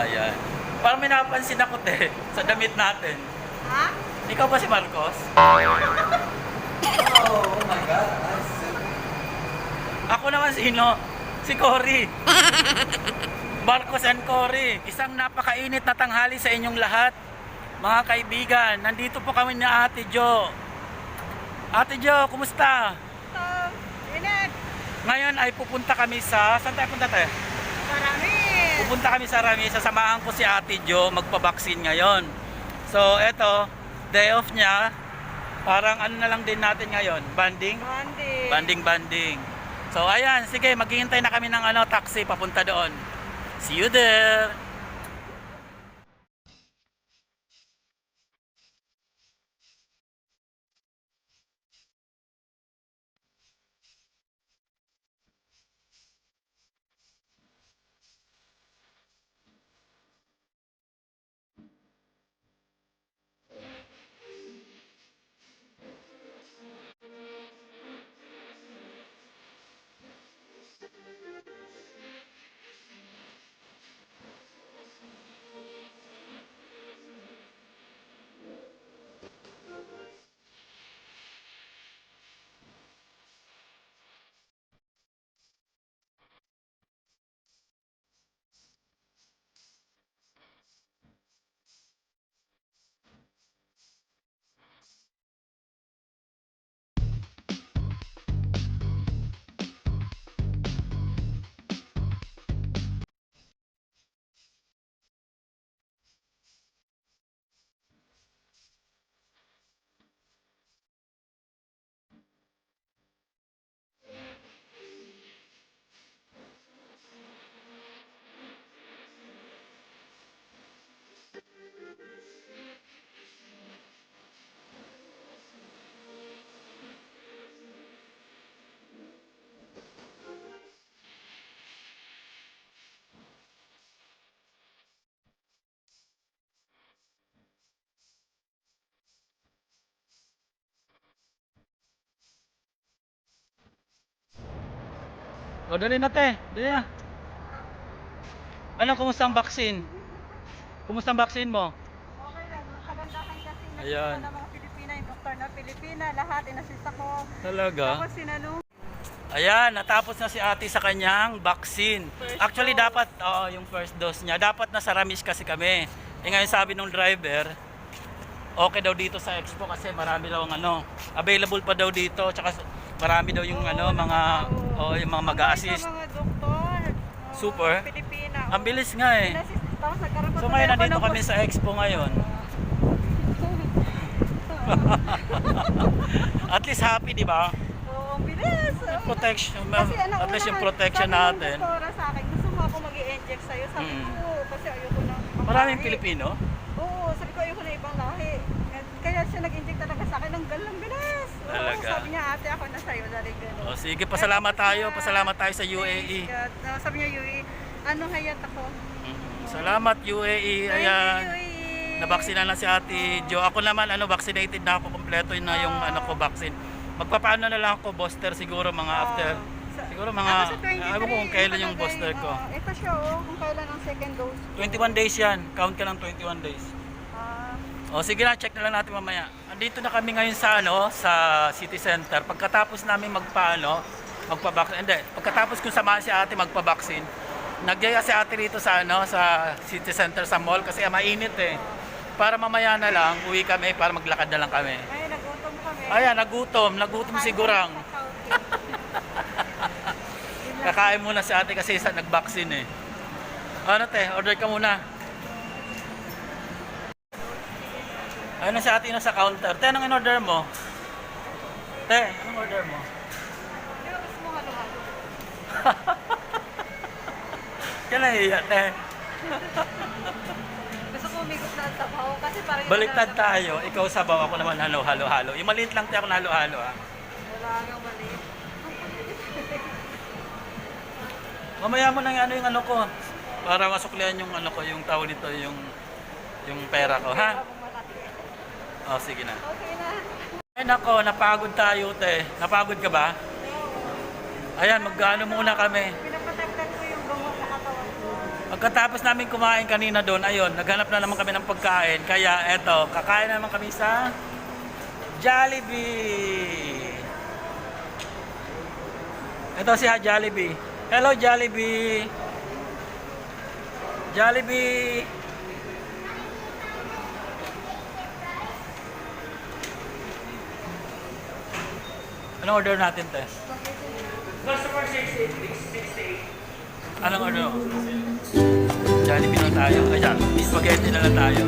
Ayan. Parang may napansin ako, te, sa damit natin. Ha? Ikaw ba si Marcos? Oh my God. Ako naman sino? Si Cory. Marcos and Cory. Isang napakainit na tanghali sa inyong lahat. Mga kaibigan, nandito po kami ni Ate Jo. Ate Jo, kumusta? Init. Ngayon ay pupunta kami sa... Saan tayo punta tayo? Marami. Pupunta kami sa Rami. Sasamahan ko si Ate Jo magpabaksin ngayon. So, eto, day off niya. Parang ano na lang din natin ngayon? Banding? Bandi. Banding. So, ayan. Sige, maghihintay na kami ng taxi papunta doon. See you there! O, dali na, te. Dali na. Ano, kumusta ang vaccine? Kumusta ang vaccine mo? Okay lang. Kagandahan kasi Ayan. nasista ng mga Pilipina, yung doktor na Pilipina, lahat inasista ko. Talaga? Tapos sinanong. Ayan, natapos na si ate sa kanyang vaccine. First Actually, dose. dapat, yung first dose niya. Dapat nasa Ramis kasi kami. Ngayon sabi nung driver, okay daw dito sa Expo kasi marami daw available pa daw dito. Tsaka marami daw yung yung mga mag-a-assist. Sa mga doktor. Super. Pilipina. Ang bilis nga eh. Tapos nagkaroon pa So tuloy ngayon ako nandito ng kami sa Expo ngayon. At least happy, di ba? Oo, ang bilis. Protection, Kasi at least yung unahan, protection sabi ng natin. doktora sa akin, gusto mo ako mag-i-inject sa'yo. Sabi ko, kasi ayoko na. Maraming Pilipino. Oo, sabi ko ayoko na ibang lahi. Kaya siya nag-inject talaga sa akin ng galang bilis. Oo, Talaga? sabi niya, ate ako na sa'yo, dali gano'n. O sige, pasalamat tayo sa UAE. Sabi niya, UAE, ano hayat ako? Salamat UAE. Ayan. UAE. Nabaksina na si Ate Jo. Ako naman vaccinated na ako, kompleto na yung ko vaccine. Magpapaano na lang ako booster siguro mga after. Siguro mga Ako sa 23, ewan ko kung kailan yung nakalagay, booster ko. Ito siya, kung kailan ang second dose. 21 days yan. Count ka ng 21 days. Ah, O sige na, check na lang natin mamaya. Andito na kami ngayon sa sa City Center. Pagkatapos namin magpa-vaccine. Hindi, pagkatapos kung samahan si Ate magpa-vaccine, nagyaya si Ate rito sa sa City Center sa mall kasi mainit eh. Para mamaya na lang uwi kami para maglakad na lang kami. ay, nagutom kami. Ayan, nagutom si Gurang. Kakain muna si Ate kasi nag-vaccine eh. Ano te, order ka muna. Ayun na si Ate sa counter. Te, anong in-order mo? Te, anong order mo? Gusto mo halo-halo? Kaya nahiya, te. Gusto ko umikot na ang tabaho kasi parang Baliktad tayo. Ikaw sabaw, ako naman halo-halo. Yung maliit lang te ako na halo-halo ah. Wala kang mali. Mamaya mo na yung ko. Para masuklian yung yung tawag nito, yung pera ko, ha? Oh, sige na. Okay na. Ay nako, napagod tayo, te. Napagod ka ba? Ayan, mag-ano muna kami. Pinaprotectan ko yung gamot sa katawan ko. Pagkatapos namin kumain kanina doon, ayun, naghanap na naman kami ng pagkain. Kaya eto, kakain na naman kami sa Jollibee. Ito si Jollibee. Hello Jollibee. Jollibee. Anong order natin, Tess? Customer 68. Anong order? Jollibee na tayo. Ayan, spaghetti na lang tayo.